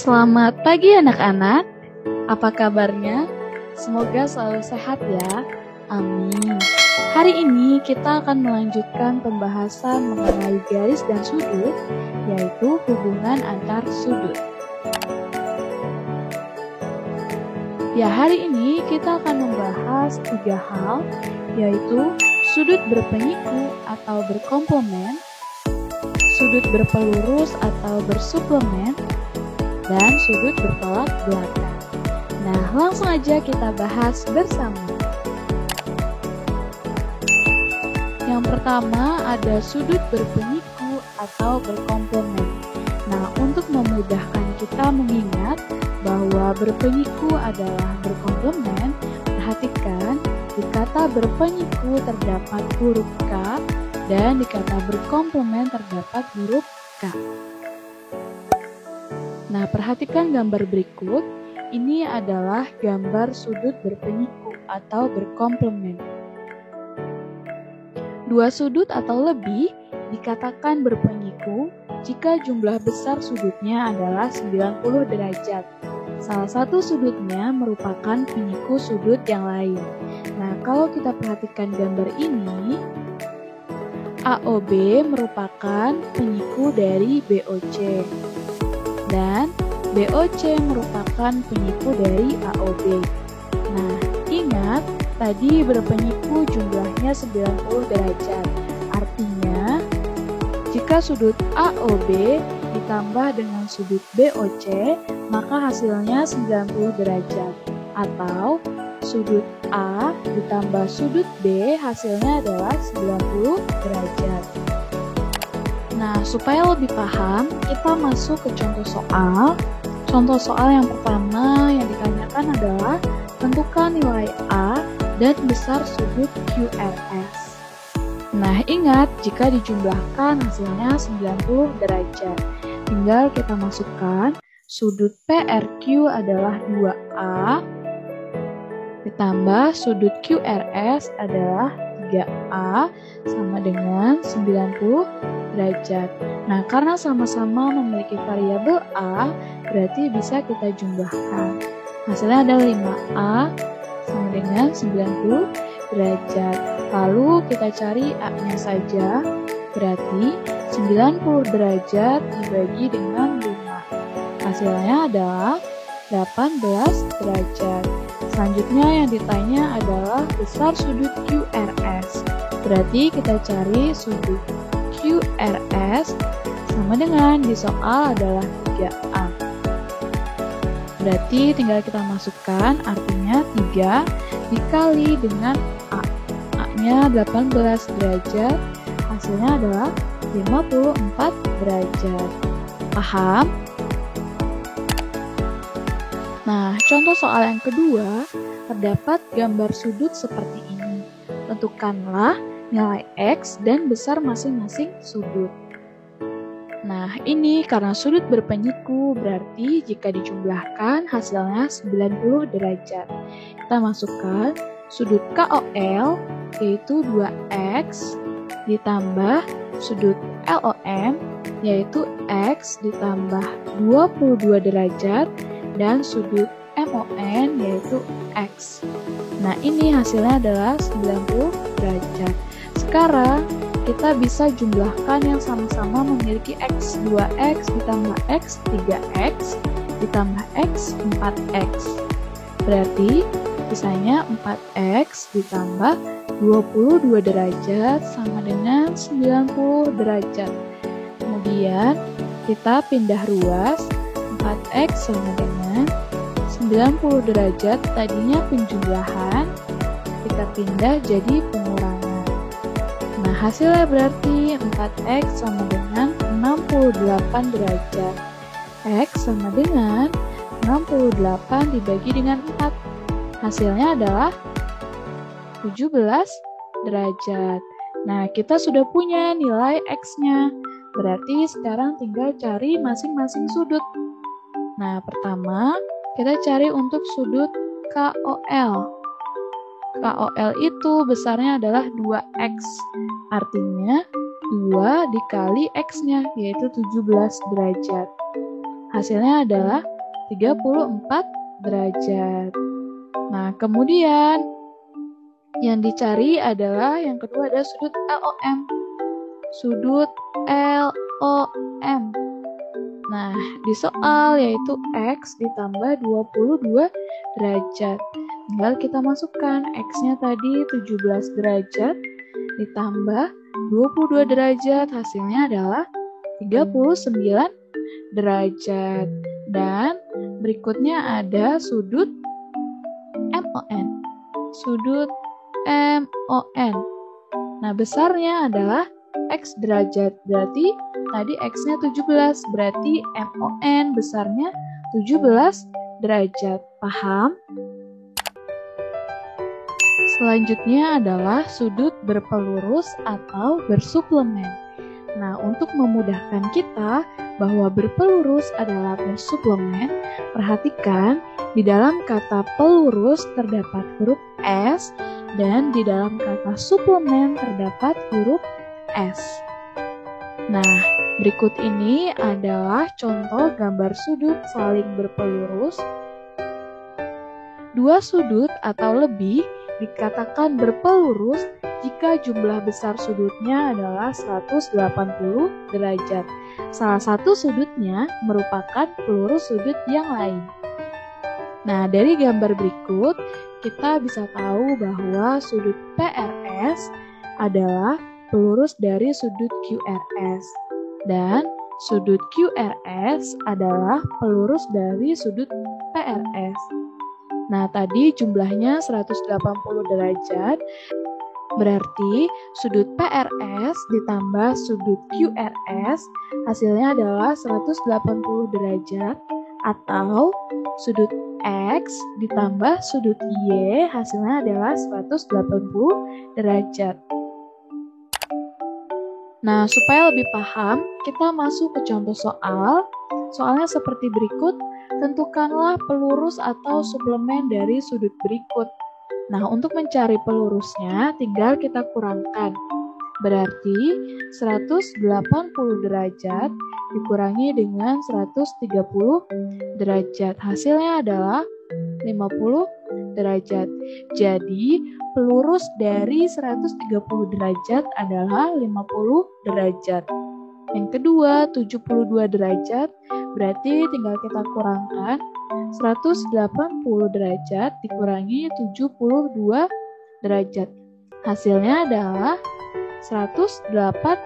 Selamat pagi anak-anak, apa kabarnya? Semoga selalu sehat ya, amin. Hari ini kita akan melanjutkan pembahasan mengenai garis dan sudut, yaitu hubungan antar sudut. Ya, hari ini kita akan membahas 3 hal, yaitu sudut berpenyiku atau berkomplement, sudut berpelurus atau bersuplemen, dan sudut bertolak belakang. Nah, langsung aja kita bahas bersama. Yang pertama ada sudut berpenyiku atau berkomplement. Nah, untuk memudahkan kita mengingat bahwa berpenyiku adalah berkomplement, perhatikan di kata berpenyiku terdapat huruf K dan di kata berkomplement terdapat huruf K. Nah, perhatikan gambar berikut. Ini adalah gambar sudut berpenyiku atau berkomplement. Dua sudut atau lebih dikatakan berpenyiku jika jumlah besar sudutnya adalah 90 derajat. Salah satu sudutnya merupakan penyiku sudut yang lain. Nah, kalau kita perhatikan gambar ini, AOB merupakan penyiku dari BOC. Dan BOC merupakan penyiku dari AOB. Nah, ingat tadi berpenyiku jumlahnya 90 derajat. Artinya, jika sudut AOB ditambah dengan sudut BOC, maka hasilnya 90 derajat. Atau sudut A ditambah sudut B hasilnya adalah 90 derajat. Nah, supaya lebih paham, kita masuk ke contoh soal. Contoh soal yang pertama yang ditanyakan adalah tentukan nilai A dan besar sudut QRS. Nah, ingat jika dijumlahkan hasilnya 90 derajat. Tinggal kita masukkan sudut PRQ adalah 2A ditambah sudut QRS adalah 3A sama dengan 90 derajat. Nah, karena sama-sama memiliki variabel A, berarti bisa kita jumlahkan. Hasilnya adalah 5A sama dengan 90 derajat. Lalu kita cari A-nya saja, berarti 90 derajat dibagi dengan 5. Hasilnya adalah 18 derajat. Selanjutnya yang ditanya adalah besar sudut QRS. Berarti kita cari sudut QRS sama dengan di soal adalah 3A. Berarti tinggal kita masukkan, artinya 3 dikali dengan A. A-nya 18 derajat, hasilnya adalah 54 derajat. Paham? Nah, contoh soal yang kedua, terdapat gambar sudut seperti ini. Tentukanlah nilai X dan besar masing-masing sudut. Nah, ini karena sudut berpenyiku, berarti jika dijumlahkan hasilnya 90 derajat. Kita masukkan sudut KOL, yaitu 2X, ditambah sudut LOM, yaitu X ditambah 22 derajat, dan sudut MON yaitu X. Nah, ini hasilnya adalah 90 derajat. Sekarang kita bisa jumlahkan yang sama-sama memiliki X. 2X ditambah X 3X ditambah X 4X. Berarti sisanya 4X ditambah 22 derajat sama dengan 90 derajat. Kemudian kita pindah ruas, 4X sama dengan 90 derajat, tadinya penjumlahan, kita pindah jadi pengurangan. Nah, hasilnya berarti 4X sama dengan 68 derajat. X sama dengan 68 dibagi dengan 4. Hasilnya adalah 17 derajat. Nah, kita sudah punya nilai X-nya. Berarti sekarang tinggal cari masing-masing sudut. Nah, pertama kita cari untuk sudut KOL. KOL itu besarnya adalah 2X. Artinya 2 dikali X-nya, yaitu 17 derajat. Hasilnya adalah 34 derajat. Nah, kemudian yang dicari adalah yang kedua ada sudut LOM. Sudut LOM. Nah, di soal yaitu X ditambah 22 derajat. Tinggal kita masukkan X-nya tadi 17 derajat ditambah 22 derajat, hasilnya adalah 39 derajat. Dan berikutnya ada sudut MON. Sudut MON. Nah, besarnya adalah X derajat. Berarti tadi X-nya 17, berarti MON besarnya 17 derajat. Paham? Selanjutnya adalah sudut berpelurus atau bersuplemen. Nah, untuk memudahkan kita bahwa berpelurus adalah bersuplemen, perhatikan di dalam kata pelurus terdapat huruf S dan di dalam kata suplemen terdapat huruf S. Nah, berikut ini adalah contoh gambar sudut saling berpelurus. Dua sudut atau lebih dikatakan berpelurus jika jumlah besar sudutnya adalah 180 derajat. Salah satu sudutnya merupakan pelurus sudut yang lain. Nah, dari gambar berikut, kita bisa tahu bahwa sudut PRS adalah pelurus dari sudut QRS. Dan sudut QRS adalah pelurus dari sudut PRS. Nah, tadi jumlahnya 180 derajat, berarti sudut PRS ditambah sudut QRS hasilnya adalah 180 derajat, atau sudut X ditambah sudut Y hasilnya adalah 180 derajat. Nah, supaya lebih paham, kita masuk ke contoh soal. Soalnya seperti berikut. Tentukanlah pelurus atau suplemen dari sudut berikut. Nah, untuk mencari pelurusnya, tinggal kita kurangkan. Berarti 180 derajat dikurangi dengan 130 derajat. Hasilnya adalah 50 derajat. Jadi, pelurus dari 130 derajat adalah 50 derajat. Yang kedua, 72 derajat, berarti tinggal kita kurangkan 180 derajat dikurangi 72 derajat. Hasilnya adalah 108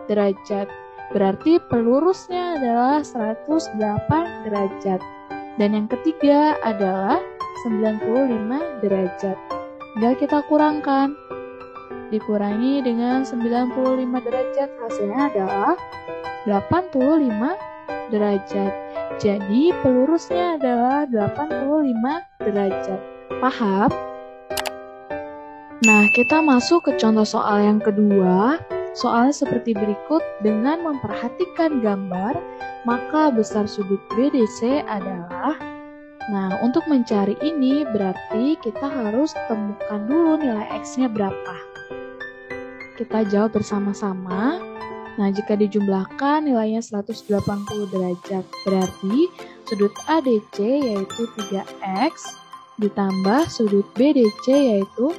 derajat. Berarti pelurusnya adalah 108 derajat. Dan yang ketiga adalah 95 derajat. Tinggal kita kurangkan. Dikurangi dengan 95 derajat, hasilnya adalah 85 derajat. Jadi pelurusnya adalah 85 derajat. Paham? Nah, kita masuk ke contoh soal yang kedua. Soalnya seperti berikut, dengan memperhatikan gambar, maka besar sudut BDC adalah. Nah, untuk mencari ini berarti kita harus temukan dulu nilai X-nya berapa. Kita jawab bersama-sama. Nah, jika dijumlahkan nilainya 180 derajat, berarti sudut ADC yaitu 3X ditambah sudut BDC yaitu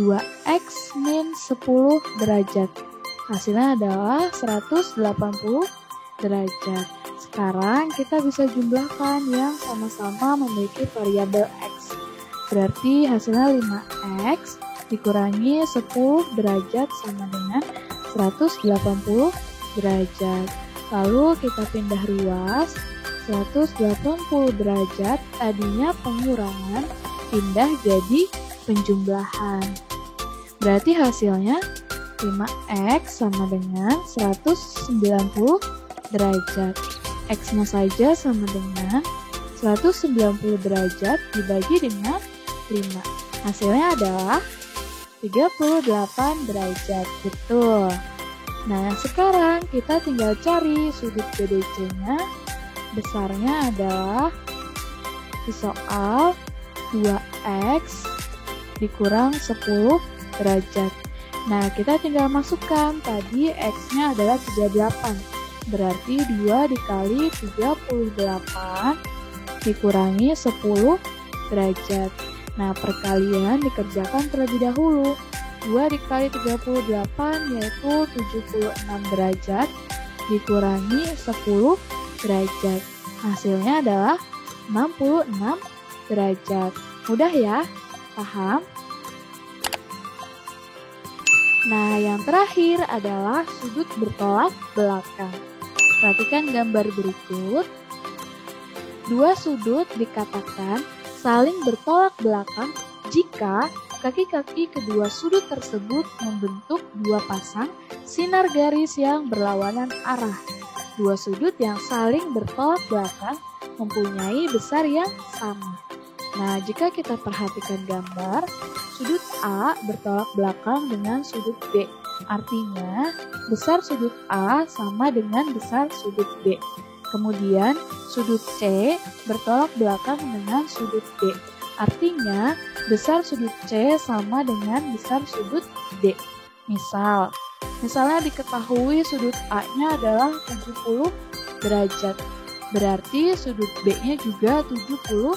2X min 10 derajat. Hasilnya adalah 180 derajat. Sekarang kita bisa jumlahkan yang sama-sama memiliki variabel X. Berarti hasilnya 5X dikurangi 10 derajat sama dengan 180 derajat. Lalu kita pindah ruas, 180 derajat tadinya pengurangan pindah jadi penjumlahan. Berarti hasilnya 5X sama dengan 190 derajat. X-nya saja sama dengan 190 derajat dibagi dengan 5. Hasilnya adalah 38 derajat. Betul. Nah, sekarang kita tinggal cari sudut BDC-nya. Besarnya adalah di soal 2X dikurang 10 derajat. Nah, kita tinggal masukkan. Tadi X-nya adalah 38. Berarti 2 dikali 38 dikurangi 10 derajat. Nah, perkalian dikerjakan terlebih dahulu. 2 dikali 38 yaitu 76 derajat, dikurangi 10 derajat. Hasilnya adalah 66 derajat. Mudah ya? Paham? Nah, yang terakhir adalah sudut bertolak belakang. Perhatikan gambar berikut. Dua sudut dikatakan saling bertolak belakang jika kaki-kaki kedua sudut tersebut membentuk dua pasang sinar garis yang berlawanan arah. Dua sudut yang saling bertolak belakang mempunyai besar yang sama. Nah, jika kita perhatikan gambar, sudut A bertolak belakang dengan sudut B. Artinya, besar sudut A sama dengan besar sudut B. Kemudian, sudut C bertolak belakang dengan sudut D. Artinya, besar sudut C sama dengan besar sudut D. Misalnya diketahui sudut A-nya adalah 70 derajat. Berarti sudut B-nya juga 70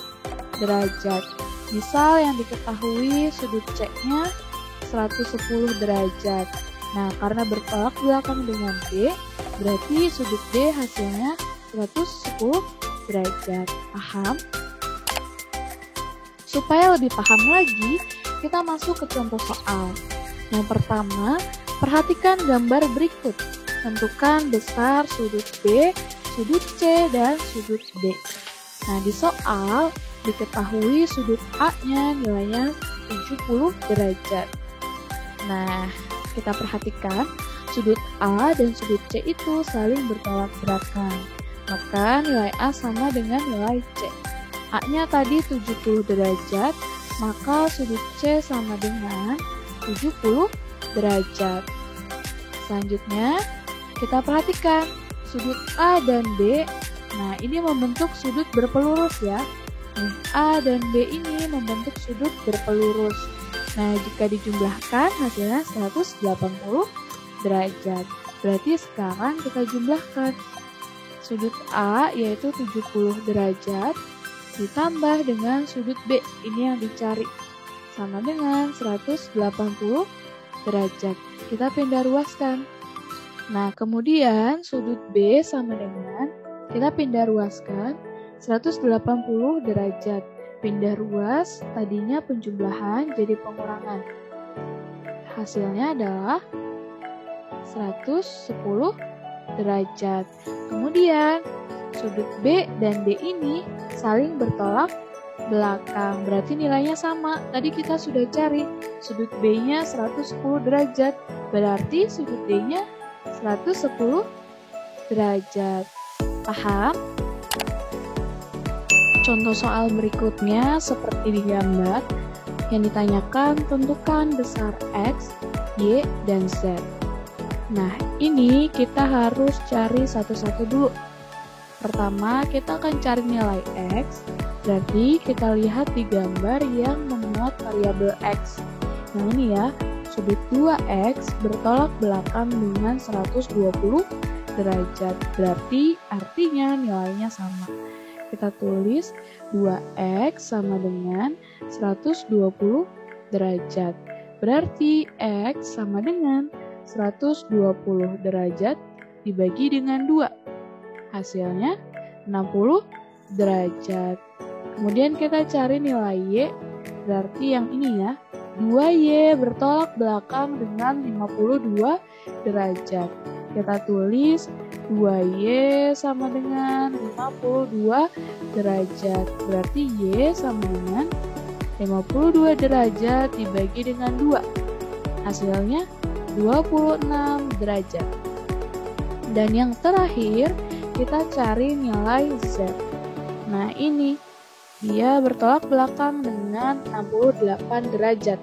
derajat. Misal yang diketahui sudut C-nya 110 derajat. Nah, karena bertolak belakang dengan B, berarti sudut D hasilnya 110 derajat. Paham? Supaya lebih paham lagi, kita masuk ke contoh soal. Yang pertama, perhatikan gambar berikut. Tentukan besar sudut B, sudut C, dan sudut D. Nah, di soal diketahui sudut A-nya nilainya 70 derajat. Nah, kita perhatikan sudut A dan sudut C itu saling bertolak belakang. Maka nilai A sama dengan nilai C. A-nya tadi 70 derajat, maka sudut C sama dengan 70 derajat. Selanjutnya, kita perhatikan sudut A dan B. Nah, ini membentuk sudut berpelurus ya. A dan B ini membentuk sudut berpelurus. Nah, jika dijumlahkan hasilnya 180 derajat. Berarti sekarang kita jumlahkan. Sudut A yaitu 70 derajat ditambah dengan sudut B, ini yang dicari. Sama dengan 180 derajat. Kita pindah ruaskan. Nah, kemudian sudut B sama dengan, kita pindah ruaskan 180 derajat. Pindah ruas, tadinya penjumlahan jadi pengurangan. Hasilnya adalah 110 derajat. Kemudian, sudut B dan D ini saling bertolak belakang. Berarti nilainya sama. Tadi kita sudah cari. Sudut B-nya 110 derajat. Berarti sudut D-nya 110 derajat. Paham? Contoh soal berikutnya seperti di gambar yang ditanyakan tentukan besar X, Y, dan Z. Nah, ini kita harus cari satu-satu dulu. Pertama, kita akan cari nilai X, berarti kita lihat di gambar yang memuat variabel X. Nah, ini ya, sudut 2X bertolak belakang dengan 120 derajat, berarti artinya nilainya sama. Kita tulis 2X sama dengan 120 derajat. Berarti X sama dengan 120 derajat dibagi dengan 2. Hasilnya 60 derajat. Kemudian kita cari nilai Y, berarti yang ini ya. 2Y bertolak belakang dengan 52 derajat. Kita tulis 2Y sama dengan 52 derajat. Berarti Y sama dengan 52 derajat dibagi dengan 2. Hasilnya 26 derajat. Dan yang terakhir, kita cari nilai Z. Nah, ini dia bertolak belakang dengan 68 derajat.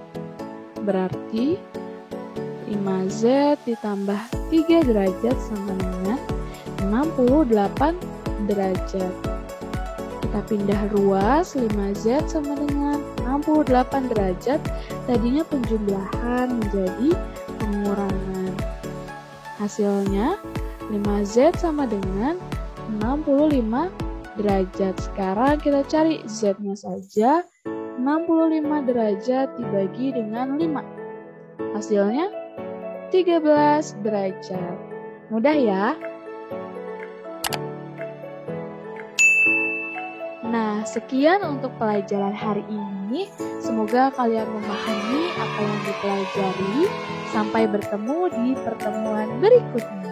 Berarti 5Z ditambah 3 derajat sama dengan 68 derajat. Kita pindah ruas, 5Z sama dengan 68 derajat. Tadinya penjumlahan menjadi pengurangan. Hasilnya 5Z sama dengan 65 derajat. Sekarang kita cari Z-nya saja. 65 derajat dibagi dengan 5. Hasilnya 13 derajat. Mudah ya? Nah, sekian untuk pelajaran hari ini. Semoga kalian memahami apa yang dipelajari. Sampai bertemu di pertemuan berikutnya.